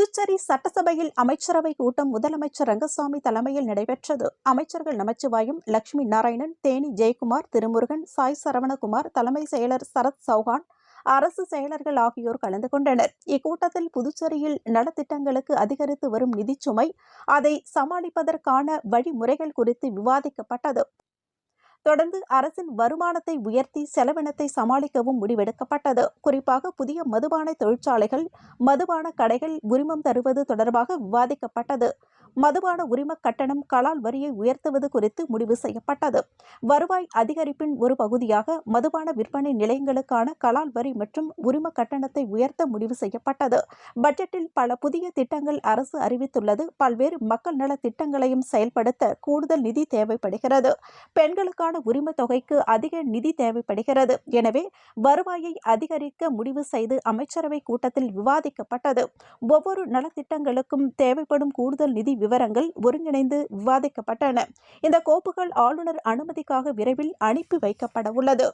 புதுச்சேரி சட்டசபையில் அமைச்சரவை கூட்டம் முதலமைச்சர் ரங்கசாமி தலைமையில் நடைபெற்றது. அமைச்சர்கள் நமச்சிவாயம், லட்சுமி நாராயணன், தேனி ஜெயக்குமார், திருமுருகன், சாய் சரவணகுமார், தலைமை செயலர் சரத் சௌஹான், அரசு செயலர்கள் ஆகியோர் கலந்து கொண்டனர். இக்கூட்டத்தில் புதுச்சேரியில் நலத்திட்டங்களுக்கு அதிகரித்து வரும் நிதிச்சுமை, அதை சமாளிப்பதற்கான வழிமுறைகள் குறித்து விவாதிக்கப்பட்டது. தொடர்ந்து அரசின் வருமானத்தை உயர்த்தி செலவினத்தை சமாளிக்கவும் முடிவெடுக்கப்பட்டது. குறிப்பாக புதிய மதுபான தொழிற்சாலைகள், மதுபான கடைகள் உரிமம் தருவது தொடர்பாக விவாதிக்கப்பட்டது. மதுபான உரிம கட்டணம், கலால் வரியை உயர்த்துவது குறித்து முடிவு செய்யப்பட்டது. வருவாய் அதிகரிப்பின் ஒரு பகுதியாக மதுபான விற்பனை நிலையங்களுக்கான கலால் வரி மற்றும் உரிம கட்டணத்தை உயர்த்த முடிவு செய்யப்பட்டது. பட்ஜெட்டில் பல புதிய திட்டங்கள் அரசு அறிவித்துள்ளது. பல்வேறு மக்கள் நல திட்டங்களையும் செயல்படுத்த கூடுதல் நிதி தேவைப்படுகிறது. பெண்களுக்கான உரிம தொகைக்கு அதிக நிதி தேவைப்படுகிறது. எனவே வருவாயை அதிகரிக்க முடிவு செய்து அமைச்சரவை கூட்டத்தில் விவாதிக்கப்பட்டது. ஒவ்வொரு நலத்திட்டங்களுக்கும் தேவைப்படும் கூடுதல் நிதி விவரங்கள் ஒருங்கிணைந்து விவாதிக்கப்பட்டன. இந்த கோப்புகள் ஆளுநர் அனுமதிக்காக விரைவில் அனுப்பி வைக்கப்பட உள்ளது.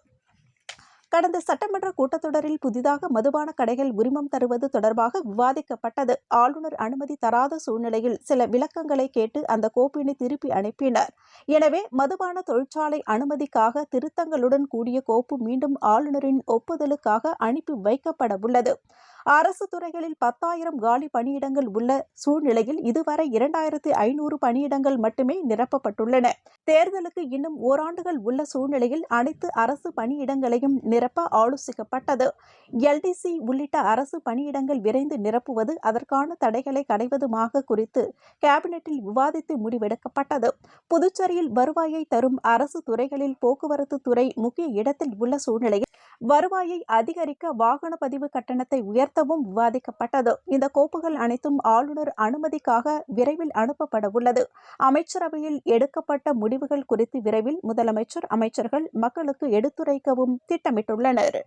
கடந்த சட்டமன்ற கூட்டத்தொடரில் புதிதாக மதுபான கடைகள் உரிமம் தருவது தொடர்பாக விவாதிக்கப்பட்டது. ஆளுநர் அனுமதி தராத சூழ்நிலையில் சில விளக்கங்களை கேட்டு அந்த கோப்பினை திருப்பி அனுப்பினர். எனவே மதுபான தொழிற்சாலை அனுமதிக்காக திருத்தங்களுடன் கூடிய கோப்பு மீண்டும் ஆளுநரின் ஒப்புதலுக்காக அனுப்பி வைக்கப்பட உள்ளது. அரசு துறைகளில் 10,000 காலி பணியிடங்கள் உள்ள சூழ்நிலையில் இதுவரை 2,500 பணியிடங்கள் மட்டுமே நிரப்பப்பட்டுள்ளன. தேர்தலுக்கு இன்னும் ஓராண்டுகள் உள்ள சூழ்நிலையில் அனைத்து அரசு பணியிடங்களையும் நிரப்ப ஆலோசிக்கப்பட்டது. எல்டிசி உள்ளிட்ட அரசு பணியிடங்கள் விரைந்து நிரப்புவது, அதற்கான தடைகளை களைவதுமாக குறித்து கேபினெட்டில் விவாதித்து முடிவெடுக்கப்பட்டது. புதுச்சேரியில் வருவாயை தரும் அரசு துறைகளில் போக்குவரத்து துறை முக்கிய இடத்தில் உள்ள சூழ்நிலையில் வருவாயை அதிகரிக்க வாகன பதிவு கட்டணத்தை உயர்த்தவும் விவாதிக்கப்பட்டது. இந்த கோப்புகள் அனைத்தும் ஆளுநர் அனுமதிக்காக விரைவில் அனுப்பப்பட உள்ளது. அமைச்சரவையில் எடுக்கப்பட்ட முடிவுகள் குறித்து விரைவில் முதலமைச்சர், அமைச்சர்கள் மக்களுக்கு எடுத்துரைக்கவும் திட்டமிட்டுள்ளனர்.